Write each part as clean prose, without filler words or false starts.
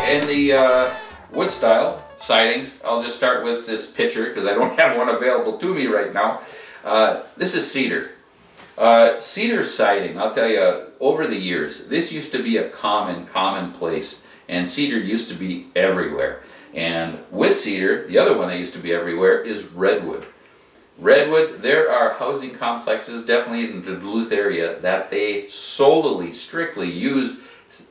in the wood style sidings, I'll just start with this picture because I don't have one available to me right now. This is cedar. Cedar siding, I'll tell you, over the years, this used to be a commonplace, and cedar used to be everywhere. And with cedar, the other one that used to be everywhere is redwood. Redwood, there are housing complexes, definitely in the Duluth area, that they solely, strictly use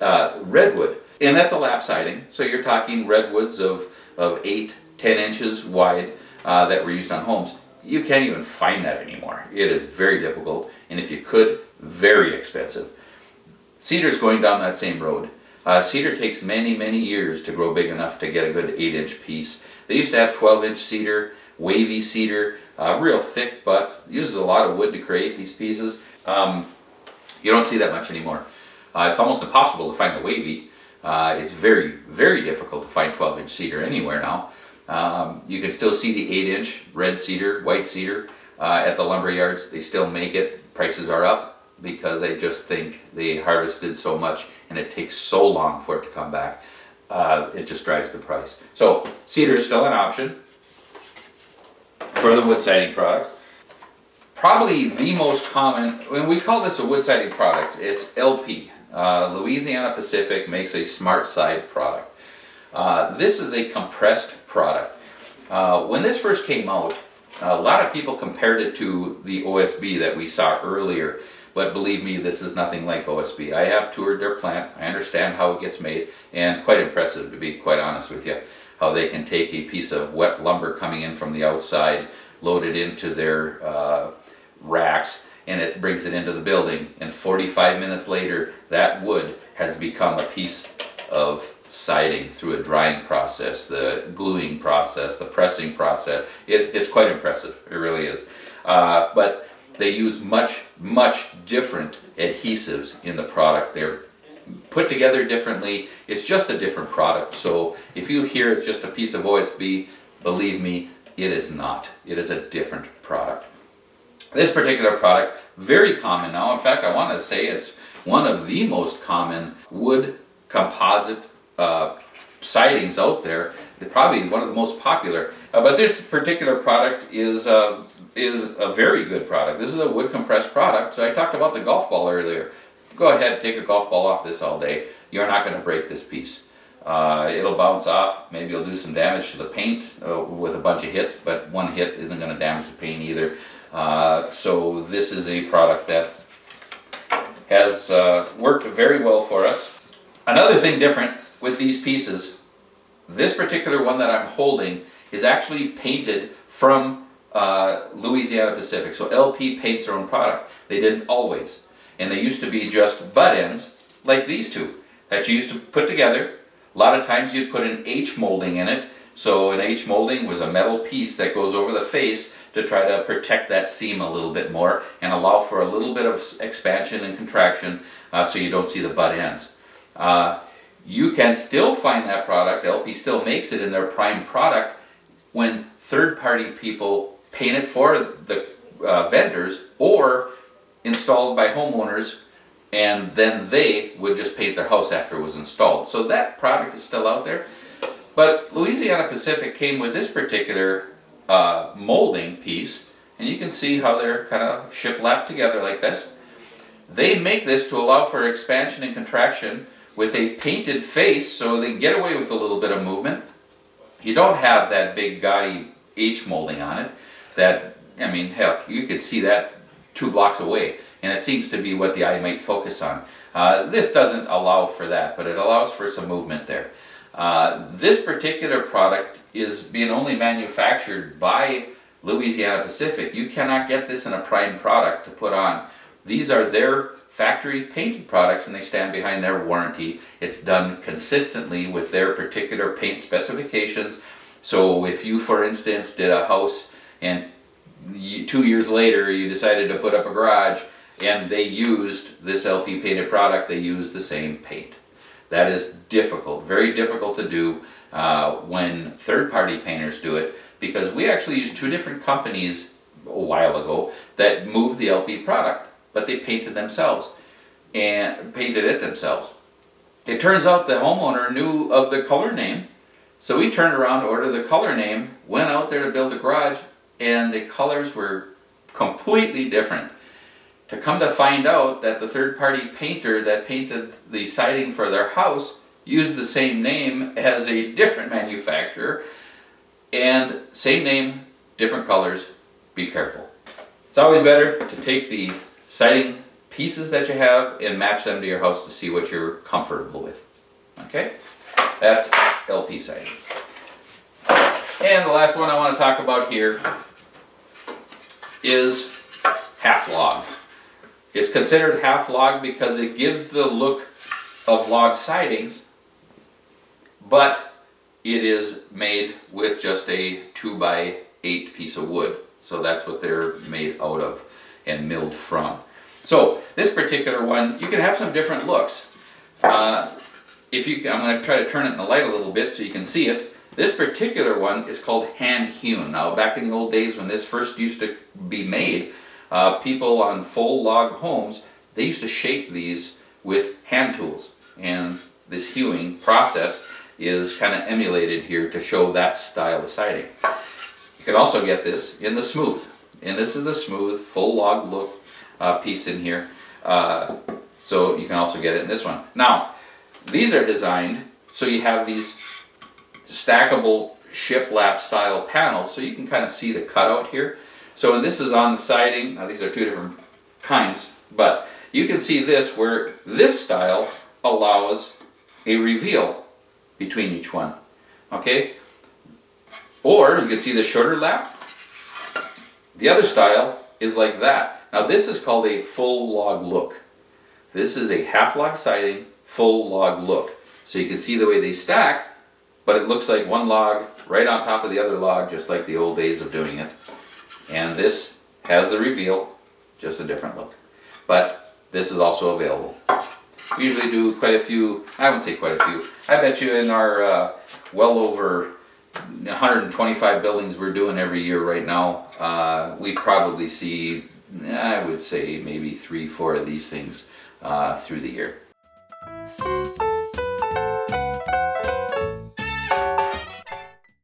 redwood. And that's a lap siding, so you're talking redwoods of 8-10 inches wide that were used on homes. You can't even find that anymore. It is very difficult, and if you could, very expensive. Cedar's going down that same road. Cedar takes many years to grow big enough to get a good 8-inch piece. They used to have 12-inch cedar, wavy cedar, real thick butts. Uses a lot of wood to create these pieces. You don't see that much anymore. It's almost impossible to find the wavy. It's very difficult to find 12-inch cedar anywhere now. You can still see the 8-inch red cedar, white cedar at the lumber yards. They still make it. Prices are up because they just think they harvested so much and it takes so long for it to come back. It just drives the price. So cedar is still an option for the wood siding products. Probably the most common, when we call this a wood siding product, is LP. Louisiana Pacific makes a smart side product. This is a compressed product. When this first came out, a lot of people compared it to the OSB that we saw earlier, but believe me, this is nothing like OSB. I have toured their plant, I understand how it gets made, and quite impressive, to be quite honest with you, how they can take a piece of wet lumber coming in from the outside, load it into their racks, and it brings it into the building, and 45 minutes later that wood has become a piece of siding through a drying process, the gluing process, the pressing process. It's quite impressive, it really is. But they use much different adhesives in the product. They're put together differently. It's just a different product. So if you hear it's just a piece of OSB, believe me, it is not. It is a different product. This particular product, very common now. In fact, I want to say it's one of the most common wood composite sidings out there. It's probably one of the most popular. But this particular product is a very good product. This is a wood compressed product. So I talked about the golf ball earlier. Go ahead, take a golf ball off this all day. You're not going to break this piece. It'll bounce off. Maybe you'll do some damage to the paint with a bunch of hits, but one hit isn't going to damage the paint either. So this is a product that has worked very well for us. Another thing different with these pieces, this particular one that I'm holding is actually painted from Louisiana Pacific. So LP paints their own product. They didn't always. And they used to be just butt ends like these two that you used to put together. A lot of times you'd put an H molding in it. So an H molding was a metal piece that goes over the face to try to protect that seam a little bit more and allow for a little bit of expansion and contraction so you don't see the butt ends. You can still find that product. LP still makes it in their prime product when third-party people paint it for the vendors or installed by homeowners, and then they would just paint their house after it was installed. So that product is still out there. But Louisiana Pacific came with this particular molding piece, and you can see how they're kind of shiplapped together like this. They make this to allow for expansion and contraction with a painted face, so they can get away with a little bit of movement. You don't have that big gaudy H molding on it. That, I mean, heck, you could see that 2 blocks away, and it seems to be what the eye might focus on. This doesn't allow for that, but it allows for some movement there. This particular product is being only manufactured by Louisiana Pacific. You cannot get this in a prime product to put on. These are their factory painted products, and they stand behind their warranty. It's done consistently with their particular paint specifications. So if you, for instance, did a house and 2 years later you decided to put up a garage and they used this LP painted product, they used the same paint. That is difficult, very difficult to do when third-party painters do it, because we actually used 2 different companies a while ago that moved the LP product, but they painted it themselves. It turns out the homeowner knew of the color name, so we turned around to order the color name, went out there to build the garage, and the colors were completely different. To come to find out that the third-party painter that painted the siding for their house used the same name as a different manufacturer, and same name, different colors. Be careful. It's always better to take the siding pieces that you have and match them to your house to see what you're comfortable with. Okay? That's LP siding. And the last one I want to talk about here is half log. It's considered half log because it gives the look of log sidings, but it is made with just a 2x8 piece of wood. So that's what they're made out of and milled from. So this particular one, you can have some different looks. I'm going to try to turn it in the light a little bit so you can see it. This particular one is called hand hewn. Now back in the old days when this first used to be made, people on full log homes, they used to shape these with hand tools. And this hewing process is kind of emulated here to show that style of siding. You can also get this in the smooth. And this is the smooth, full log look piece in here. So you can also get it in this one. Now, these are designed so you have these stackable shiplap style panels so you can kind of see the cutout here. So when this is on the siding, now these are two different kinds, but you can see this where this style allows a reveal between each one. Okay? Or you can see the shorter lap. The other style is like that. Now this is called a full log look. This is a half log siding, full log look. So you can see the way they stack, but it looks like one log right on top of the other log, just like the old days of doing it. And this has the reveal, just a different look. But this is also available. We usually do quite a few, I wouldn't say quite a few, I bet you in our well over 125 buildings we're doing every year right now, we probably see, I would say maybe 3-4 of these things through the year.